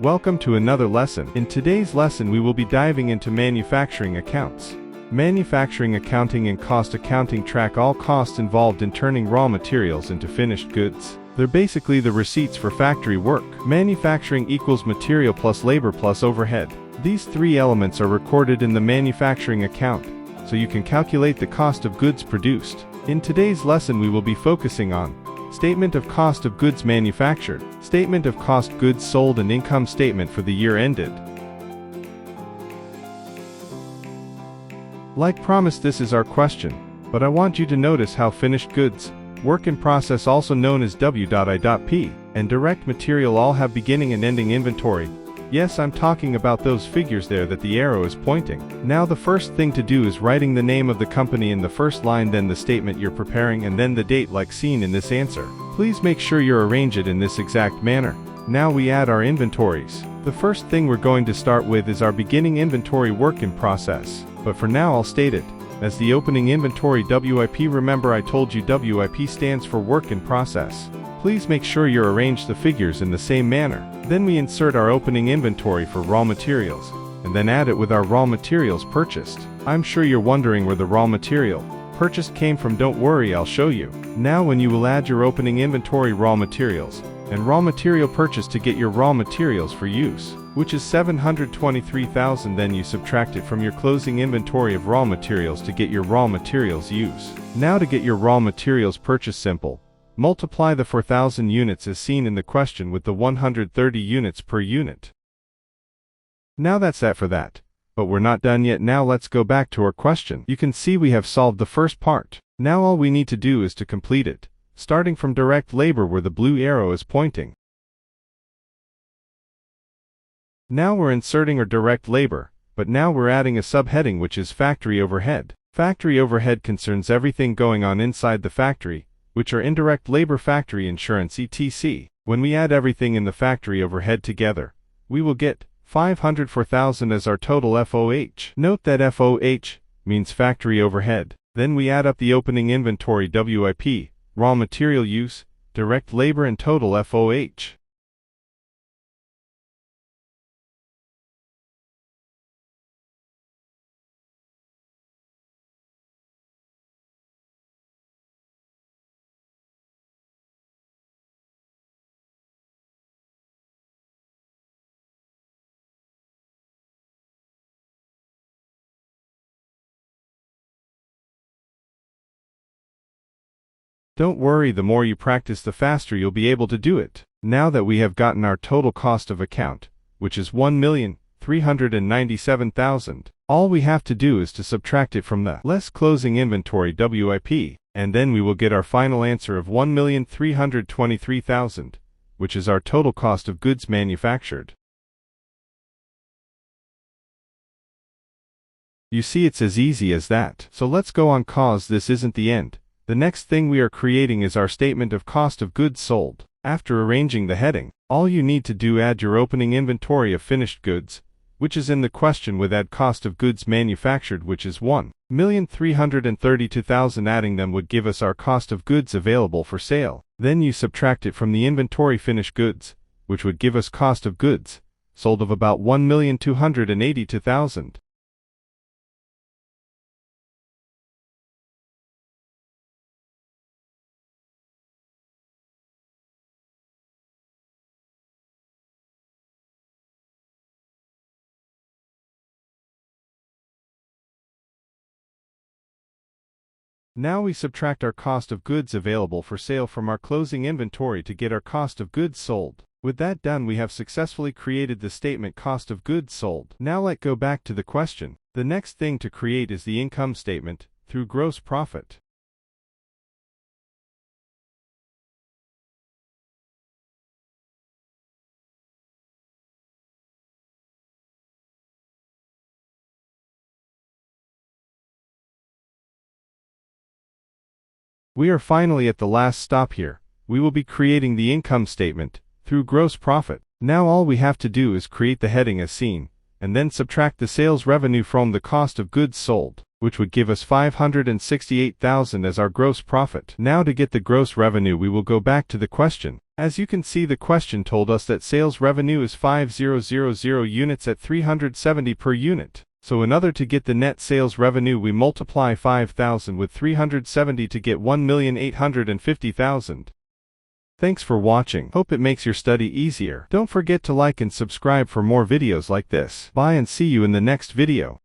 Welcome to another lesson. In today's lesson we will be diving into manufacturing accounts. Manufacturing accounting and cost accounting track all costs involved in turning raw materials into finished goods. They're basically the receipts for factory work. Manufacturing equals material plus labor plus overhead. These three elements are recorded in the manufacturing account, so you can calculate the cost of goods produced. In today's lesson we will be focusing on Statement of Cost of Goods Manufactured, Statement of Cost Goods Sold and Income Statement for the year ended. Like promised, this is our question, but I want you to notice how finished goods, work in process also known as W.I.P., and direct material all have beginning and ending inventory. Yes, I'm talking about those figures there that the arrow is pointing. Now the first thing to do is writing the name of the company in the first line, then the statement you're preparing, and then the date like seen in this answer. Please make sure you arrange it in this exact manner. Now we add our inventories. The first thing we're going to start with is our beginning inventory work in process. But for now I'll state it as the opening inventory WIP. Remember I told you WIP stands for work in process. Please make sure you arrange the figures in the same manner. Then we insert our opening inventory for raw materials, and then add it with our raw materials purchased. I'm sure you're wondering where the raw material purchased came from. Don't worry, I'll show you. Now when you will add your opening inventory raw materials and raw material purchase to get your raw materials for use, which is 723,000, then you subtract it from your closing inventory of raw materials to get your raw materials use. Now to get your raw materials purchase, simple. Multiply the 4,000 units as seen in the question with the 130 units per unit. Now that's that for that. But we're not done yet. Now let's go back to our question. You can see we have solved the first part. Now all we need to do is to complete it, starting from direct labor where the blue arrow is pointing. Now we're inserting our direct labor, but now we're adding a subheading which is factory overhead. Factory overhead concerns everything going on inside the factory, which are indirect labor, factory insurance, etc. When we add everything in the factory overhead together, we will get 504,000 as our total FOH. Note that FOH means factory overhead. Then we add up the opening inventory WIP, raw material use, direct labor and total FOH. Don't worry, the more you practice the faster you'll be able to do it. Now that we have gotten our total cost of account, which is 1,397,000, all we have to do is to subtract it from the less closing inventory WIP, and then we will get our final answer of 1,323,000, which is our total cost of goods manufactured. You see, it's as easy as that. So let's go on, cause this isn't the end. The next thing we are creating is our statement of cost of goods sold. After arranging the heading, all you need to do add your opening inventory of finished goods, which is in the question, with add cost of goods manufactured, which is 1,332,000. Adding them would give us our cost of goods available for sale. Then you subtract it from the inventory finished goods, which would give us cost of goods sold of about 1,282,000. Now we subtract our cost of goods available for sale from our closing inventory to get our cost of goods sold. With that done, we have successfully created the statement cost of goods sold. Now let's go back to the question. The next thing to create is the income statement through gross profit. We are finally at the last stop here. We will be creating the income statement through gross profit. Now all we have to do is create the heading as seen, and then subtract the sales revenue from the cost of goods sold, which would give us 568,000 as our gross profit. Now to get the gross revenue, we will go back to the question, As you can see, the question told us that sales revenue is 5000 units at 370 per unit. So in order to get the net sales revenue, we multiply 5,000 with 370 to get 1,850,000. Thanks for watching. Hope it makes your study easier. Don't forget to like and subscribe for more videos like this. Bye and see you in the next video.